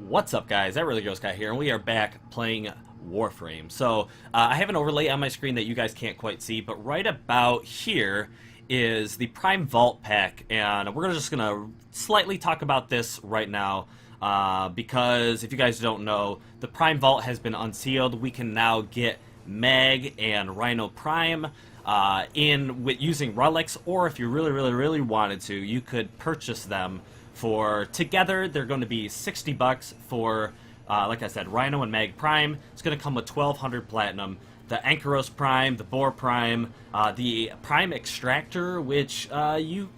What's up, guys? That Really Gross Guy here, and we are back playing Warframe. So, I have an overlay on my screen that you guys can't quite see, but right about here is the Prime Vault pack, and we're just going to slightly talk about this right now, because if you guys don't know, the Prime Vault has been unsealed. We can now get Mag and Rhino Prime using relics, or if you really wanted to, you could purchase them. For together, they're going to be 60 bucks for, like I said, Rhino and Mag Prime. It's going to come with 1200 platinum. The Ankyros Prime, the Boar Prime, the Prime Extractor, which you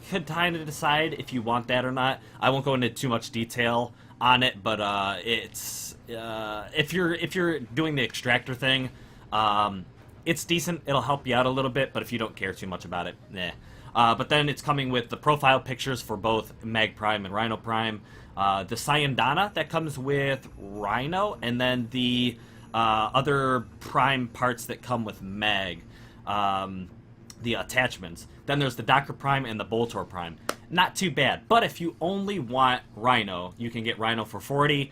could kind of decide if you want that or not. I won't go into too much detail on it, but it's if you're doing the extractor thing, it's decent. It'll help you out a little bit, but if you don't care too much about it, nah. But then it's coming with the profile pictures for both Mag Prime and Rhino Prime. The Sayandana that comes with Rhino, and then the other Prime parts that come with Mag. The attachments. Then there's the Docker Prime and the Boltor Prime. Not too bad, but if you only want Rhino, you can get Rhino for 40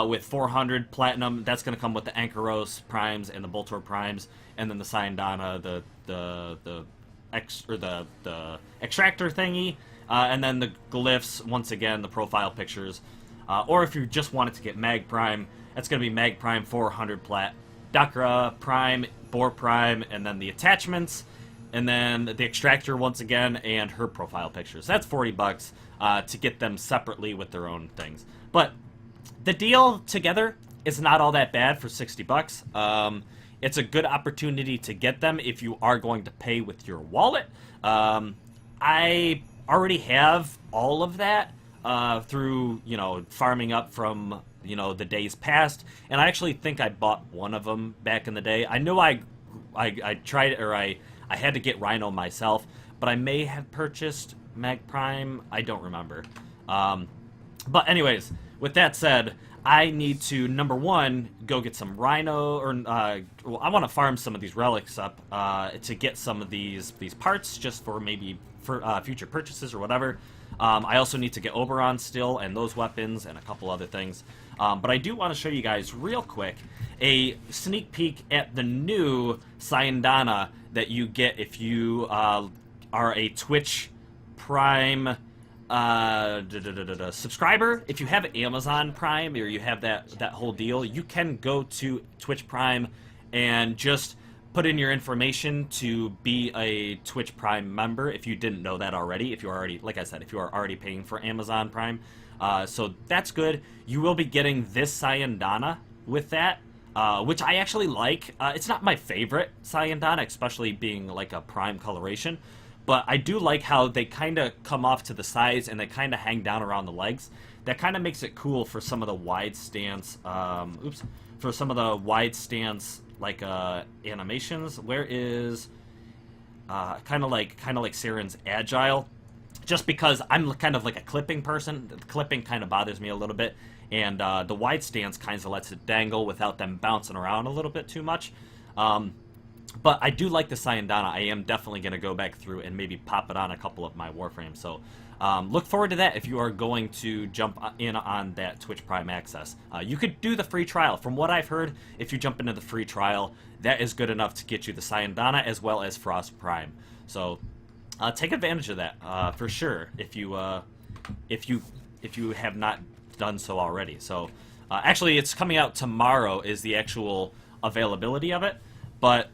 with 400 platinum. That's going to come with the Ankyros Primes and the Boltor Primes, and then the Sayandana, the extractor thingy, and then the glyphs, once again, the profile pictures. Or if you just wanted to get Mag Prime, that's going to be Mag Prime 400 plat, Dakra Prime, Boar Prime, and then the attachments, and then the extractor once again, and her profile pictures. That's 40 bucks to get them separately with their own things. But the deal together is not all that bad for 60 bucks. It's a good opportunity to get them if you are going to pay with your wallet. I already have all of that through, farming up from, the days past. And I actually think I bought one of them back in the day. I know I tried, or I had to get Rhino myself, but I may have purchased Mag Prime. I don't remember. But anyways, with that said, I need to, number one, go get some Rhino, or I want to farm some of these relics up to get some of these parts, just for maybe for future purchases or whatever. I also need to get Oberon still, and those weapons, and a couple other things. But I do want to show you guys real quick a sneak peek at the new Sayandana that you get if you are a Twitch Prime subscriber. If you have Amazon Prime, or you have that whole deal, you can go to Twitch Prime and just put in your information to be a Twitch Prime member if you didn't know that already. If you're already, like I said, if you are already paying for Amazon Prime, so that's good. You will be getting this Sayandana with that, which I actually like. It's not my favorite Sayandana, especially being like a Prime coloration. But I do like how they kind of come off to the sides and they kind of hang down around the legs. That kind of makes it cool for some of the wide stance, for some of the wide stance like animations. Where is kind of like Saren's agile? Just because I'm kind of like a clipping person, the clipping kind of bothers me a little bit, and the wide stance kind of lets it dangle without them bouncing around a little bit too much. But I do like the Sayandana. I am definitely going to go back through and maybe pop it on a couple of my Warframes. So look forward to that if you are going to jump in on that Twitch Prime access. You could do the free trial. From what I've heard, if you jump into the free trial, that is good enough to get you the Sayandana as well as Frost Prime. So take advantage of that for sure if you have not done so already. So actually, it's coming out tomorrow is the actual availability of it, but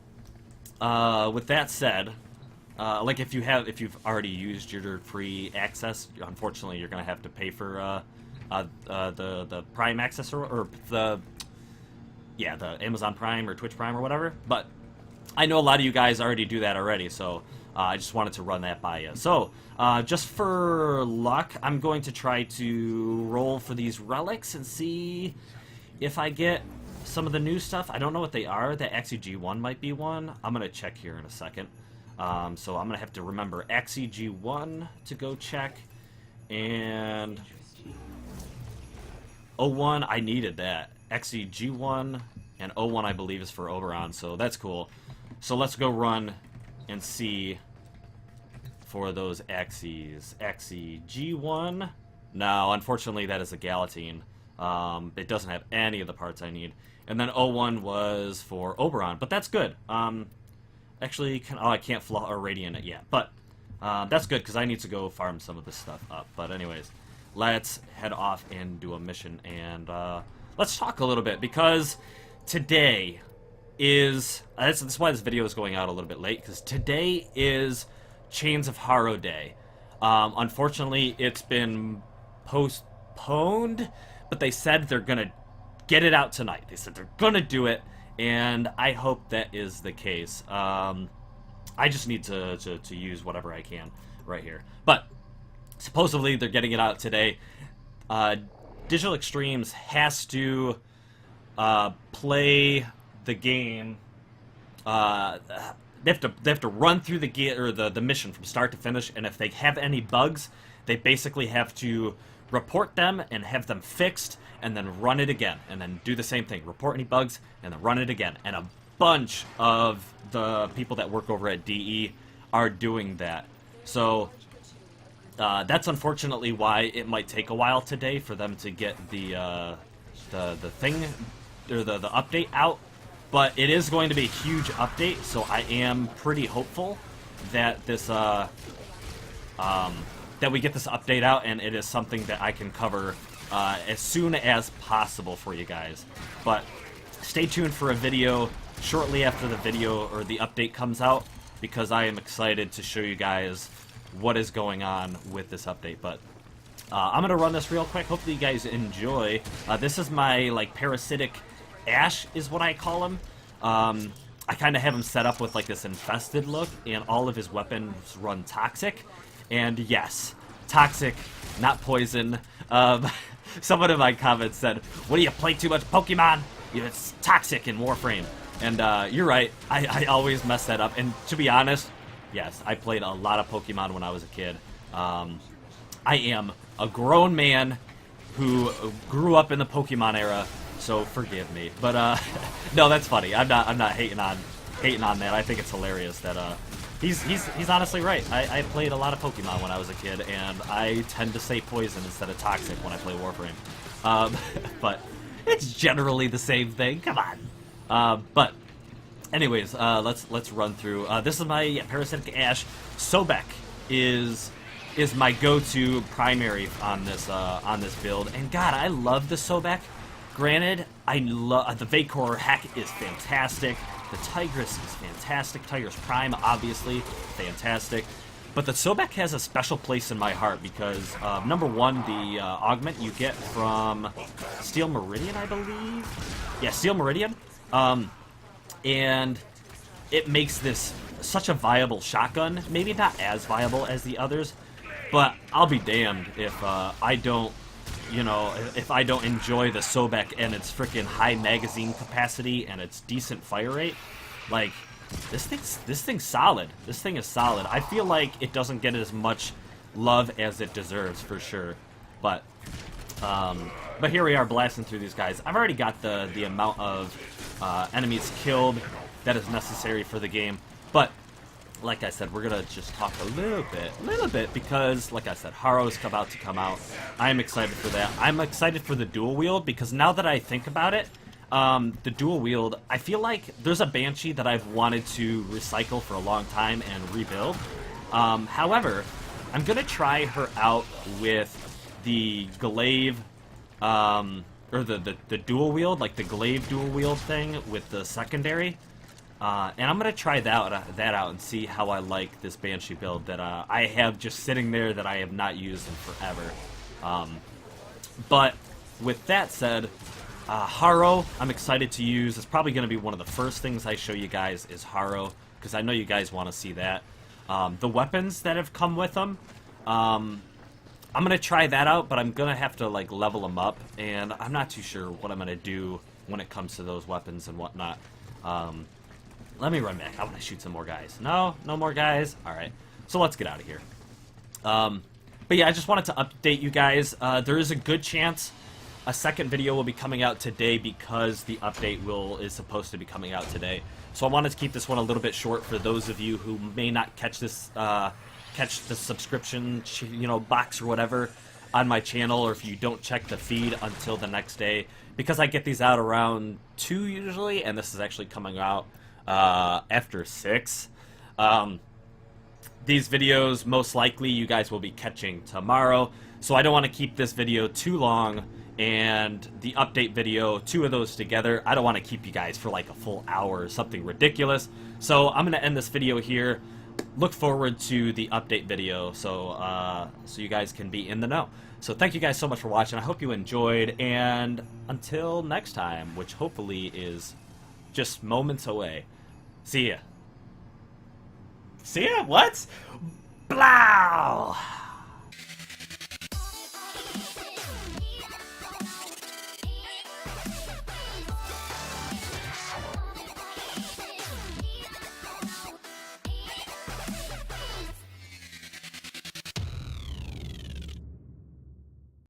with that said, like if you've already used your free access, unfortunately you're gonna have to pay for the Prime access, or the Amazon Prime or Twitch Prime or whatever. But I know a lot of you guys already do that already, so I just wanted to run that by you. So just for luck, I'm going to try to roll for these relics and see if I get some of the new stuff. I don't know what they are. The Axie G1 might be one. I'm going to check here in a second. So I'm going to have to remember Axie G1 to go check. And O1, I needed that. Axie G1 and O1, I believe, is for Oberon. So that's cool. So let's go run and see for those Axies. Axie G1. No, unfortunately that is a Galatine. It doesn't have any of the parts I need. And then O1 was for Oberon, but that's good. Actually, I can't radiant it yet, but that's good because I need to go farm some of this stuff up. But anyways, let's head off and do a mission, and let's talk a little bit, because today is that's why this video is going out a little bit late, because today is Chains of Harrow Day. Unfortunately, it's been postponed, but they said they're gonna get it out tonight. They said they're gonna do it, and I hope that is the case. I just need to use whatever I can right here. But supposedly they're getting it out today. Digital Extremes has to play the game. They have to run through the mission from start to finish, and if they have any bugs, they basically have to report them and have them fixed, and then run it again, and then do the same thing. Report any bugs, and then run it again. And a bunch of the people that work over at DE are doing that. So that's unfortunately why it might take a while today for them to get the thing, or the update out. But it is going to be a huge update, so I am pretty hopeful that this that we get this update out, and it is something that I can cover as soon as possible for you guys. But stay tuned for a video shortly after the video or the update comes out, because I am excited to show you guys what is going on with this update. But I'm gonna run this real quick. Hopefully you guys enjoy. This is my like parasitic Ash is what I call him. I kind of have him set up with like this infested look, and all of his weapons run toxic. And yes, toxic, not poison. Someone in my comments said, "What do you play too much Pokemon? It's toxic in Warframe." And you're right, I always mess that up. And to be honest, yes, I played a lot of Pokemon when I was a kid. I am a grown man who grew up in the Pokemon era, so forgive me. But no, that's funny. I'm not hating on that. I think it's hilarious that he's honestly right. I played a lot of Pokemon when I was a kid, and I tend to say poison instead of toxic when I play Warframe. But it's generally the same thing. Come on. But anyways, let's run through. This is my parasitic Ash. Sobek is my go-to primary on this build, and God, I love the Sobek. Granted, I love the Vacor hack is fantastic. The Tigress is fantastic. Tigress Prime, obviously, fantastic. But the Sobek has a special place in my heart because, number one, the augment you get from Steel Meridian, I believe? Yeah, Steel Meridian. And it makes this such a viable shotgun. Maybe not as viable as the others, but I'll be damned if I don't, if I don't enjoy the Sobek and its freaking high magazine capacity and its decent fire rate. Like, this thing's solid. This thing is solid. I feel like it doesn't get as much love as it deserves, for sure. But here we are blasting through these guys. I've already got the amount of enemies killed that is necessary for the game. But like I said, we're gonna just talk a little bit, because, like I said, Harrow's about to come out. I'm excited for that. I'm excited for the dual wield, because now that I think about it, the dual wield, I feel like there's a Banshee that I've wanted to recycle for a long time and rebuild. However, I'm gonna try her out with the glaive, or the dual wield, like the glaive dual wield thing with the secondary. And I'm going to try that out and see how I like this Banshee build that I have just sitting there that I have not used in forever. But with that said, Harrow, I'm excited to use. It's probably going to be one of the first things I show you guys is Harrow, because I know you guys want to see that. The weapons that have come with them, I'm going to try that out, but I'm going to have to like level them up, and I'm not too sure what I'm going to do when it comes to those weapons and whatnot. Let me run back. I want to shoot some more guys. No more guys? Alright. So let's get out of here. But yeah, I just wanted to update you guys. There is a good chance a second video will be coming out today, because the update is supposed to be coming out today. So I wanted to keep this one a little bit short for those of you who may not catch this, catch the subscription, box or whatever. on my channel, or if you don't check the feed until the next day, because I get these out around 2 usually, and this is actually coming out after 6. These videos, most likely, you guys will be catching tomorrow, so I don't want to keep this video too long, and the update video, 2 of those together, I don't want to keep you guys for like a full hour or something ridiculous, so I'm going to end this video here. Look forward to the update video, so you guys can be in the know. So thank you guys so much for watching. I hope you enjoyed, and until next time, which hopefully is just moments away. See ya. See ya? What? Blow!